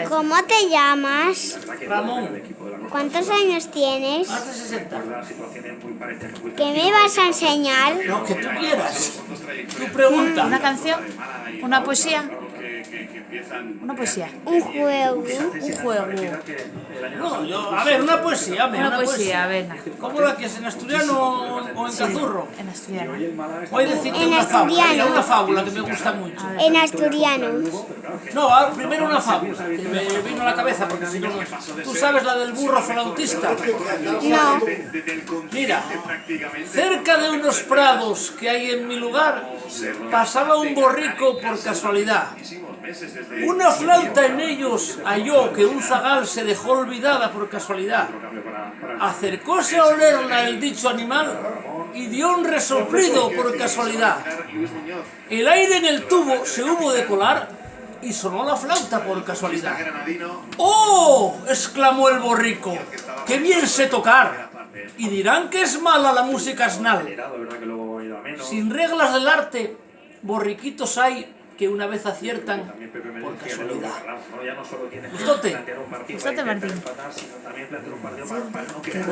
¿Cómo te llamas? Ramón, ¿Cuántos años tienes? más de 60. ¿Qué me vas a enseñar? Lo que tú quieras. Tu pregunta. ¿Una canción? ¿Una poesía? Una poesía. Un juego. Un juego. No, a ver, una poesía, Una poesía, venga. ¿Cómo la quieres? ¿En asturiano o en cazurro? En asturiano. Voy a decirte En una fábula. asturiano. Mira, una fábula que me gusta mucho. En asturiano. No, primero una fábula que me vino a la cabeza porque si no, ¿tú sabes la del burro flautista? No. Mira, cerca de unos prados que hay en mi lugar, pasaba un borrico por casualidad. Una flauta en ellos halló que un zagal se dejó olvidada por casualidad. Acercóse a olerla el dicho animal y dio un resoplido por casualidad. El aire en el tubo se hubo de colar y sonó la flauta por casualidad. ¡Oh!, exclamó el borrico, ¡qué bien sé tocar! Y dirán que es mala la música asnal. Sin reglas del arte, borriquitos hay que una vez aciertan por casualidad. ¿Gustote? Gustóte, Martín.